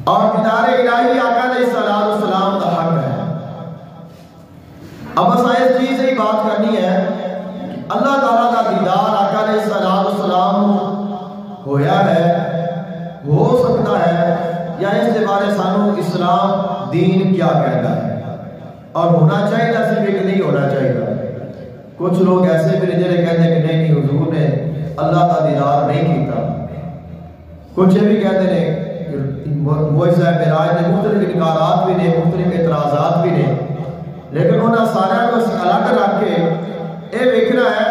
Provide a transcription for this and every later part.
اور دیدار الہی آقا علیہ السلام کا حق ہے۔ اب بس اس چیز سے ہی بات کرنی ہے، اللہ تعالیٰ کا دیدار آقا علیہ السلام ہویا ہے، ہو سکتا ہے، یا اس کے بارے سانو اسلام دین کیا کہتا ہے اور ہونا چاہیے صرف ایک نہیں ہونا چاہیے۔ کچھ لوگ ایسے بھی جڑے کہتے ہیں کہ نہیں حضور نے اللہ کا دیدار نہیں کیتا، کچھ یہ بھی کہتے ہیں معجزہ معراج نے مختلف انکارات بھی نے، مختلف اعتراضات بھی نے، لیکن انہوں سارے کو الگ رکھ کے یہ دیکھنا ہے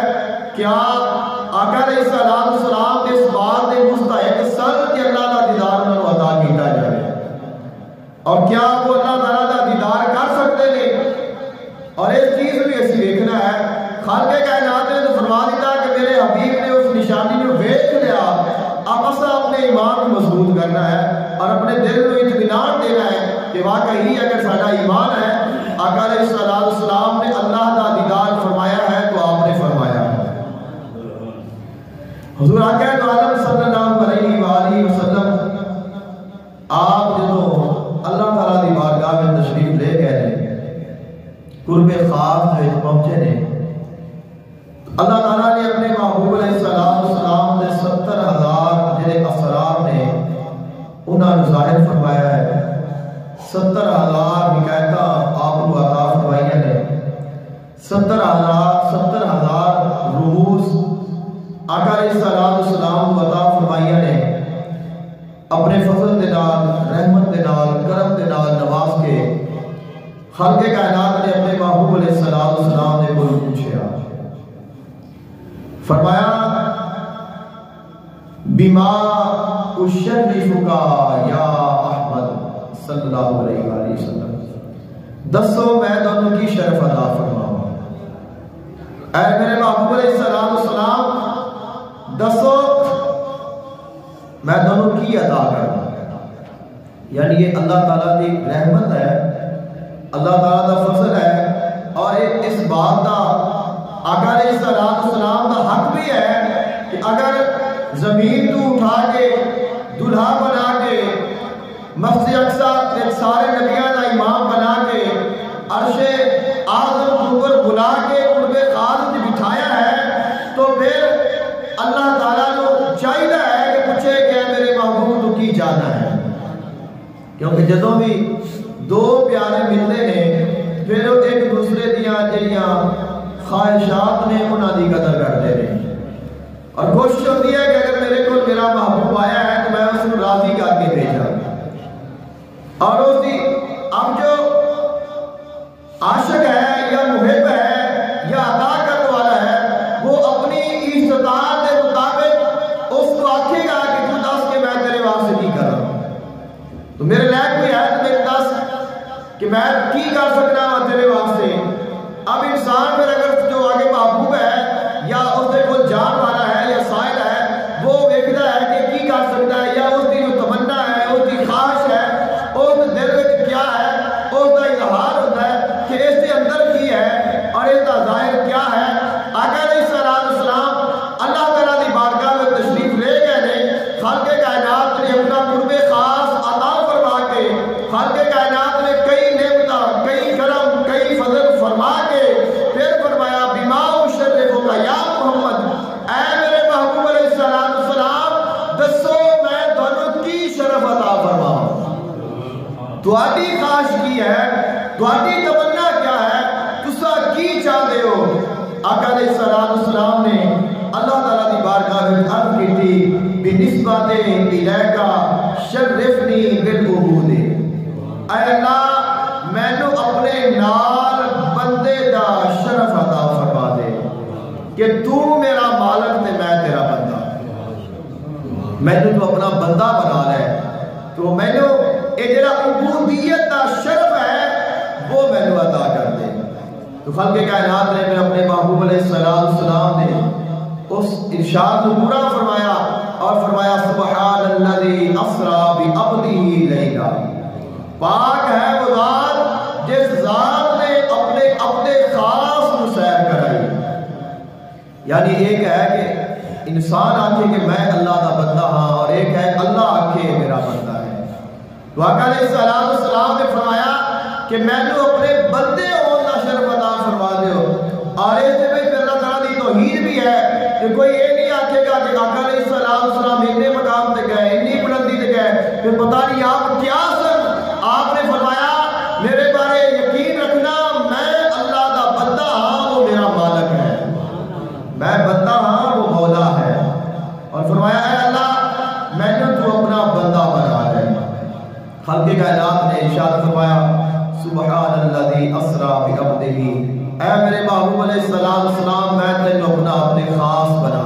کیا آقا علیہ السلام اس بات کے مستحق سن کہ اللہ کا دیدار انہوں نے عطا کیتا جائے، اور کیا وہ اللہ تعالیٰ کا دیدار کر سکتے ہیں۔ اور اس چیز بھی اسی دیکھنا ہے، خالق کائنات نے تو فرما دیتا کہ میرے حبیب نے اس نشانی کو دیکھ لیا، اب اصل اپنے ایمان کو مضبوط کرنا ہے اور اپنے دل کو اطمینان دینا ہے کہ واقعی اگر سارا ایمان ہے آقا علیہ السلام نے اللہ کا دیدار فرمایا ہے تو آپ نے فرمایا ہے۔ حضور آقا تو عالم صلی اللہ علیہ وآلہ وسلم آپ جدو اللہ تعالیٰ دی بارگاہ میں تشریف لے گئے قرب خاص جو پہنچے نے، اللہ تعالیٰ نے اپنے محبوب علیہ السلام نے 70,000 جڑے اسرار نے انہوں نے ظاہر فرمایا ہے، 70,000 حکایتہ آپ کو عطا فرمائیاں نے، 70,000 رموز آقا علیہ السلام کو عطا فرمائیاں نے، اپنے فضل دے نال، رحمت دے نال، کرم دے نال نواز کے خالق کائنات نے اپنے محبوب علیہ السلام نے کوئی پوچھا، فرمایا بما اشرفکا یا احمد صلی اللہ علیہ وآلہ وسلم، دسو میں دونوں کی شرف ادا فرماؤں، اے میرے محبوب علیہ السلام دسو میں دونوں کی عطا کروں۔ یعنی یہ اللہ تعالیٰ کی رحمت ہے، اللہ تعالیٰ کا فضل ہے، اور اس بات کا آقا علیہ السلام کا حق بھی ہے کہ اگر زمین تو اٹھا کے دلہا بنا کے مسجد اقصی سارے نبیوں کا امام بنا کے عرش اعظم کے اوپر بلا کے قرب خاص میں بٹھایا ہے، تو پھر اللہ تعالیٰ کو چاہیے ہے کہ پوچھے کہ میرے محبوب تو کی جانا ہے، کیونکہ جدوں بھی دو پیارے ملتے ہیں پھر وہ ایک دوسرے دیا جڑیاں خواہشات نے انہوں کی قدر کرتے ہیں، اور کوشش ہوتی ہے کہ اگر میرے کو میرا محبوب آیا ہے تو میں اس کو راضی کر کے بھیجا، اور اس کی اب جو عاشق ہے یا محب ہے یا عطا کرنے والا ہے وہ اپنی استطاعت کے مطابق اس کو آکھے گا کہ تو دس کہ میں تیرے واسطے کی کروں، تو میرے لائق کوئی ہے تو میرے دس کہ میں کی کر سکنا ہوں تیرے واسطے۔ اب انسان پھر اگر جو آگے محبوب ہے یا اس کے کوئی جان والا ہے یا سائل ہے وہ دیکھتا ہے کہ کی کر سکتا ہے، یا اس کی جو تمنا ہے، اس کی خواہش ہے، اس دل میں کیا ہے، اس کا اظہار ہوتا ہے کہ اس کے اندر کی ہے اور اس کا ظاہر کیا ہے۔ آقا علیہ السلام اللہ تعالیٰ کی بارگاہ میں تشریف لے گئے نے، خالق کائنات نے اپنا قرب خاص عطا فرما کے، خالق کائنات نے کئی نعمتیں، کئی کرم، کئی فضل فرما کے پھر فرمایا بما اشرفک یا محمد، اے میرے محبوب علیہ السلام دسو میں دونوں کی شرف عطا فرماؤں، تہاڈی خواہش کی ہے، تہاڈی تمنا کیا ہے، تسا کی چاہتے ہو۔ آقا علیہ السلام نے اللہ تعالیٰ کی بارگاہ میں عرض کی تھی بنسبت الیکا شرفنی بالعبود، اے اللہ میں نے اپنے نال بندے دا شرف عطا فرما دے کہ تو میرا مالک تے میں تیرا بندہ، میں نے تو اپنا بندہ بنا لے، تو میں نے یہ جڑا عبودیت دا شرف ہے وہ میں نے عطا کر دے۔ تو خالق کائنات نے میں اپنے محبوب علیہ السلام نے اس ارشاد کو پورا فرمایا اور فرمایا سبحان الذی اسری بعبدہ لیلا، پاک ہے وہ ذات جس ذات نے اپنے خاص کو سیر کرائی۔ یعنی ایک ہے کہ انسان آکھے کہ میں اللہ کا بندہ ہاں، اور ایک ہے اللہ آکھے میرا بندہ ہے۔ تو آقا علیہ السلام نے فرمایا کہ میں نے اپنے بندے ہون دا شرف عطا فرما دیو. اور اس میں پھر اللہ تعالیٰ دی توحید بھی ہے کہ کوئی یہ نہیں آکھے گا کہ آقا علیہ السلام اتنے مقام تے گئے, اتنی بلندی تے گئے, پھر پتہ نہیں آپ کیا سن. آپ نے فرمایا میرے بارے یقین رکھنا, میں اللہ دا بندہ ہاں, وہ میرا مالک ہے. میں بندہ ہاں, وہ مولا ہے. اور فرمایا اے اللہ میں نے تو اپنا بندہ بنا ہے. خلق کائنات نے ارشاد فرمایا سبحان الذی اسری بعبدہ, اے میرے محبوب علیہ السلام میں تینوں اپنا خاص بنا